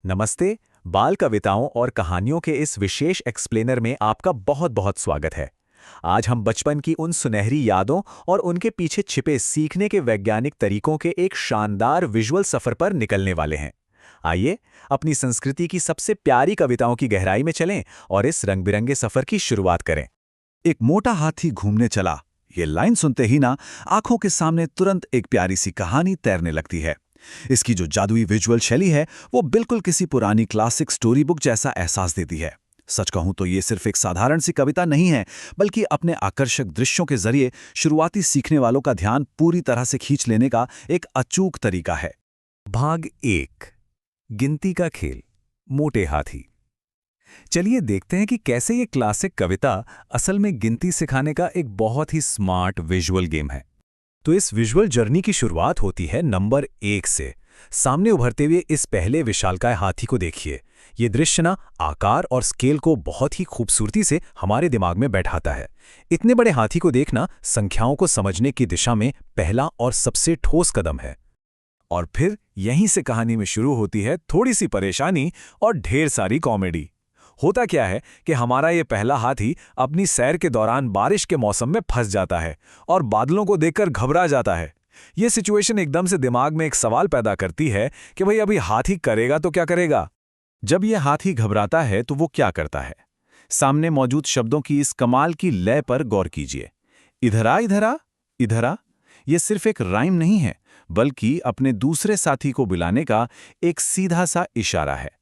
नमस्ते। बाल कविताओं और कहानियों के इस विशेष एक्सप्लेनर में आपका बहुत बहुत स्वागत है। आज हम बचपन की उन सुनहरी यादों और उनके पीछे छिपे सीखने के वैज्ञानिक तरीकों के एक शानदार विजुअल सफर पर निकलने वाले हैं। आइए अपनी संस्कृति की सबसे प्यारी कविताओं की गहराई में चलें और इस रंग-बिरंगे सफर की शुरुआत करें। एक मोटा हाथी घूमने चला। ये लाइन सुनते ही ना आंखों के सामने तुरंत एक प्यारी सी कहानी तैरने लगती है। इसकी जो जादुई विजुअल शैली है वो बिल्कुल किसी पुरानी क्लासिक स्टोरी बुक जैसा एहसास देती है। सच कहूं तो ये सिर्फ एक साधारण सी कविता नहीं है, बल्कि अपने आकर्षक दृश्यों के जरिए शुरुआती सीखने वालों का ध्यान पूरी तरह से खींच लेने का एक अचूक तरीका है। भाग 1, गिनती का खेल, मोटे हाथी। चलिए देखते हैं कि कैसे ये क्लासिक कविता असल में गिनती सिखाने का एक बहुत ही स्मार्ट विजुअल गेम है। तो इस विजुअल जर्नी की शुरुआत होती है नंबर 1 से। सामने उभरते हुए इस पहले विशालकाय हाथी को देखिए। ये दृश्य ना आकार और स्केल को बहुत ही खूबसूरती से हमारे दिमाग में बैठाता है। इतने बड़े हाथी को देखना संख्याओं को समझने की दिशा में पहला और सबसे ठोस कदम है। और फिर यहीं से कहानी में शुरू होती है थोड़ी सी परेशानी और ढेर सारी कॉमेडी। होता क्या है कि हमारा ये पहला हाथी अपनी सैर के दौरान बारिश के मौसम में फंस जाता है और बादलों को देखकर घबरा जाता है। ये सिचुएशन एकदम से दिमाग में एक सवाल पैदा करती है कि भाई अभी हाथी करेगा तो क्या करेगा। जब ये हाथी घबराता है तो वो क्या करता है? सामने मौजूद शब्दों की इस कमाल की लय पर गौर कीजिए। इधरा इधरा इधरा, ये सिर्फ एक राइम नहीं है, बल्कि अपने दूसरे साथी को बुलाने का एक सीधा सा इशारा है।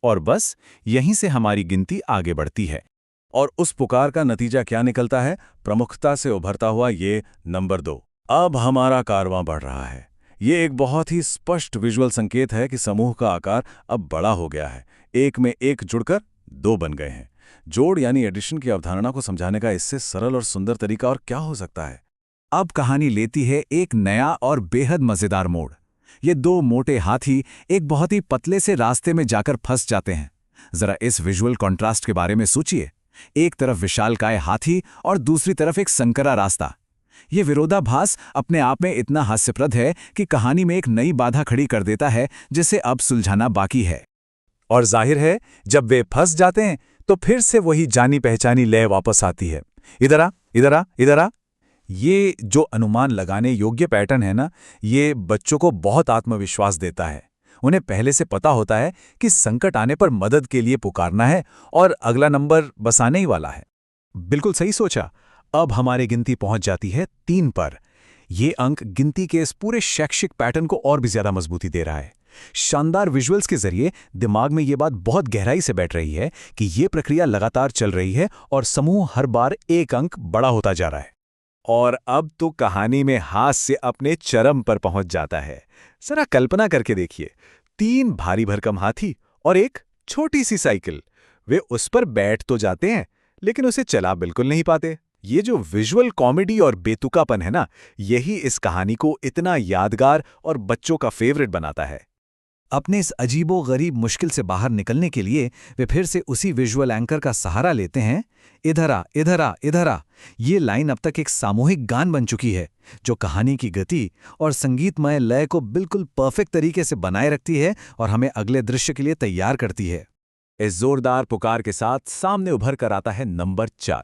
और बस यहीं से हमारी गिनती आगे बढ़ती है। और उस पुकार का नतीजा क्या निकलता है? प्रमुखता से उभरता हुआ ये नंबर 2। अब हमारा कारवां बढ़ रहा है। ये एक बहुत ही स्पष्ट विजुअल संकेत है कि समूह का आकार अब बड़ा हो गया है। एक में एक जुड़कर 2 बन गए हैं। जोड़ यानी एडिशन की अवधारणा को समझाने का इससे सरल और सुंदर तरीका और क्या हो सकता है? अब कहानी लेती है एक नया और बेहद मजेदार मोड़। ये 2 मोटे हाथी एक बहुत ही पतले से रास्ते में जाकर फंस जाते हैं। जरा इस विजुअल कॉन्ट्रास्ट के बारे में सोचिए। एक तरफ विशालकाय हाथी और दूसरी तरफ एक संकरा रास्ता। ये विरोधाभास अपने आप में इतना हास्यप्रद है कि कहानी में एक नई बाधा खड़ी कर देता है जिसे अब सुलझाना बाकी है। और जाहिर है जब वे फंस जाते हैं तो फिर से वही जानी पहचानी लय वापस आती है। इधरा इधरा इधरा। ये जो अनुमान लगाने योग्य पैटर्न है ना, ये बच्चों को बहुत आत्मविश्वास देता है। उन्हें पहले से पता होता है कि संकट आने पर मदद के लिए पुकारना है और अगला नंबर बस आने ही वाला है। बिल्कुल सही सोचा। अब हमारी गिनती पहुंच जाती है 3 पर। ये अंक गिनती के इस पूरे शैक्षिक पैटर्न को और भी ज्यादा मजबूती दे रहा है। शानदार विजुअल्स के जरिए दिमाग में ये बात बहुत गहराई से बैठ रही है कि ये प्रक्रिया लगातार चल रही है और समूह हर बार एक अंक बड़ा होता जा रहा है। और अब तो कहानी में हास्य अपने चरम पर पहुंच जाता है। जरा कल्पना करके देखिए, 3 भारी भरकम हाथी और एक छोटी सी साइकिल। वे उस पर बैठ तो जाते हैं लेकिन उसे चला बिल्कुल नहीं पाते। ये जो विजुअल कॉमेडी और बेतुकापन है ना, यही इस कहानी को इतना यादगार और बच्चों का फेवरेट बनाता है। अपने इस अजीबो-गरीब मुश्किल से बाहर निकलने के लिए वे फिर से उसी विजुअल एंकर का सहारा लेते हैं। इधरा इधरा इधरा। ये लाइन अब तक एक सामूहिक गान बन चुकी है जो कहानी की गति और संगीतमय लय को बिल्कुल परफेक्ट तरीके से बनाए रखती है और हमें अगले दृश्य के लिए तैयार करती है। इस जोरदार पुकार के साथ सामने उभर कर आता है नंबर 4।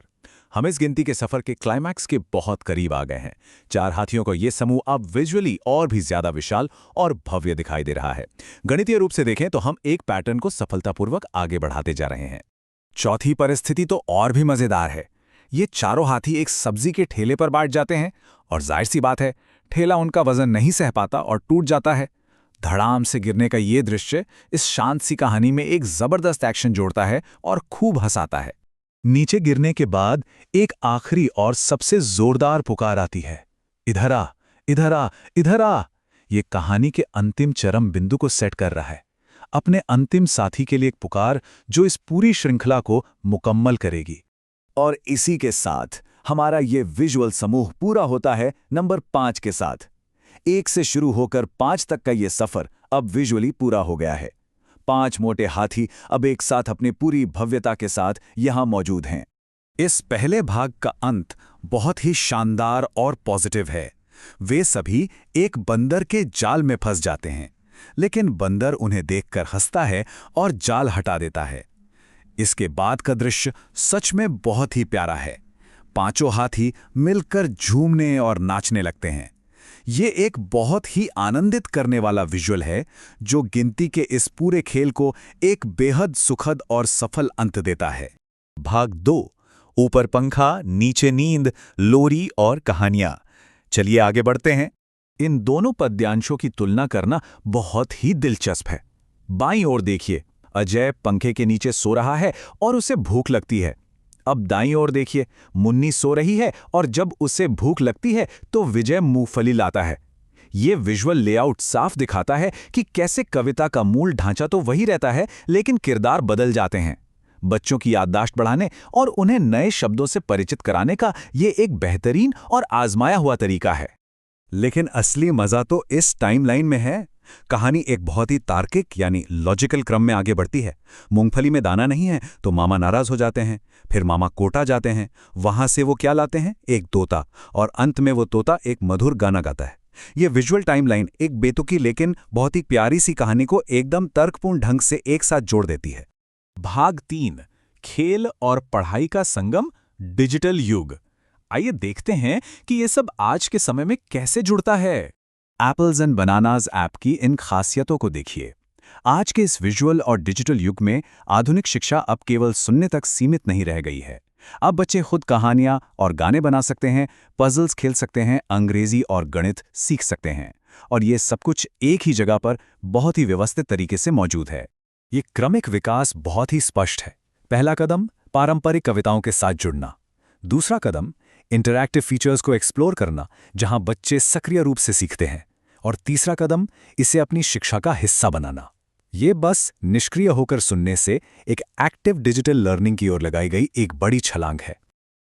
हम इस गिनती के सफर के क्लाइमैक्स के बहुत करीब आ गए हैं। 4 हाथियों का ये समूह अब विजुअली और भी ज्यादा विशाल और भव्य दिखाई दे रहा है। गणितीय रूप से देखें तो हम एक पैटर्न को सफलतापूर्वक आगे बढ़ाते जा रहे हैं। चौथी परिस्थिति तो और भी मजेदार है। ये चारों हाथी एक सब्जी के ठेले पर बैठ जाते हैं और जाहिर सी बात है, ठेला उनका वजन नहीं सह पाता और टूट जाता है। धड़ाम से गिरने का ये दृश्य इस शांत सी कहानी में एक जबरदस्त एक्शन जोड़ता है और खूब हंसाता है। नीचे गिरने के बाद एक आखिरी और सबसे जोरदार पुकार आती है, इधरा इधरा इधरा। ये कहानी के अंतिम चरम बिंदु को सेट कर रहा है। अपने अंतिम साथी के लिए एक पुकार जो इस पूरी श्रृंखला को मुकम्मल करेगी। और इसी के साथ हमारा ये विजुअल समूह पूरा होता है नंबर 5 के साथ। 1 से शुरू होकर 5 तक का ये सफर अब विजुअली पूरा हो गया है। 5 मोटे हाथी अब एक साथ अपनी पूरी भव्यता के साथ यहां मौजूद हैं। इस पहले भाग का अंत बहुत ही शानदार और पॉजिटिव है। वे सभी एक बंदर के जाल में फंस जाते हैं। लेकिन बंदर उन्हें देखकर हंसता है और जाल हटा देता है। इसके बाद का दृश्य सच में बहुत ही प्यारा है। पांचों हाथी मिलकर झूमने और नाचने लगते हैं। ये एक बहुत ही आनंदित करने वाला विजुअल है जो गिनती के इस पूरे खेल को एक बेहद सुखद और सफल अंत देता है। भाग 2, ऊपर पंखा नीचे नींद, लोरी और कहानियां। चलिए आगे बढ़ते हैं। इन दोनों पद्यांशों की तुलना करना बहुत ही दिलचस्प है। बाईं ओर देखिए, अजय पंखे के नीचे सो रहा है और उसे भूख लगती है। अब दाईं ओर देखिए, मुन्नी सो रही है और जब उसे भूख लगती है तो विजय मूंगफली लाता है। ये विजुअल लेआउट साफ दिखाता है कि कैसे कविता का मूल ढांचा तो वही रहता है, लेकिन किरदार बदल जाते हैं। बच्चों की याददाश्त बढ़ाने और उन्हें नए शब्दों से परिचित कराने का ये एक बेहतरीन और आजमाया हुआ तरीका है। लेकिन असली मजा तो इस टाइमलाइन में है। कहानी एक बहुत ही तार्किक यानी लॉजिकल क्रम में आगे बढ़ती है। मूंगफली में दाना नहीं है तो मामा नाराज हो जाते हैं, फिर मामा कोटा जाते हैं, वहां से वो क्या लाते हैं, एक तोता, और अंत में वो तोता एक मधुर गाना गाता है। ये विजुअल टाइमलाइन एक बेतुकी लेकिन बहुत ही प्यारी सी कहानी को एकदम तर्कपूर्ण ढंग से एक साथ जोड़ देती है। भाग 3, खेल और पढ़ाई का संगम, डिजिटल युग। आइए देखते हैं कि ये सब आज के समय में कैसे जुड़ता है। एप्पल्स एंड बनानाज ऐप की इन खासियतों को देखिए। आज के इस विजुअल और डिजिटल युग में आधुनिक शिक्षा अब केवल सुनने तक सीमित नहीं रह गई है। अब बच्चे खुद कहानियां और गाने बना सकते हैं, पजल्स खेल सकते हैं, अंग्रेजी और गणित सीख सकते हैं, और ये सब कुछ एक ही जगह पर बहुत ही व्यवस्थित तरीके से मौजूद है। ये क्रमिक विकास बहुत ही स्पष्ट है। पहला कदम पारंपरिक कविताओं के साथ जुड़ना, दूसरा कदम इंटरैक्टिव फीचर्स को एक्सप्लोर करना जहां बच्चे सक्रिय रूप से सीखते हैं, और तीसरा कदम इसे अपनी शिक्षा का हिस्सा बनाना। ये बस निष्क्रिय होकर सुनने से एक एक्टिव डिजिटल लर्निंग की ओर लगाई गई एक बड़ी छलांग है।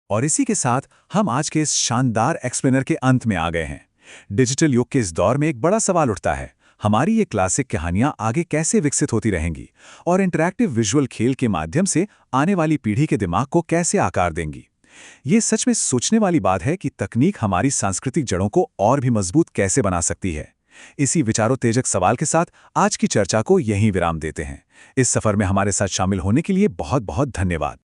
और इसी के साथ हम आज के इस शानदार एक्सप्लेनर के अंत में आ गए हैं। डिजिटल युग के इस दौर में एक बड़ा सवाल उठता है, हमारी ये क्लासिक कहानियां आगे कैसे विकसित होती रहेंगी और इंटरैक्टिव विजुअल खेल के माध्यम से आने वाली पीढ़ी के दिमाग को कैसे आकार देंगी। ये सच में सोचने वाली बात है कि तकनीक हमारी सांस्कृतिक जड़ों को और भी मजबूत कैसे बना सकती है। इसी विचारोत्तेजक सवाल के साथ आज की चर्चा को यहीं विराम देते हैं। इस सफर में हमारे साथ शामिल होने के लिए बहुत बहुत धन्यवाद।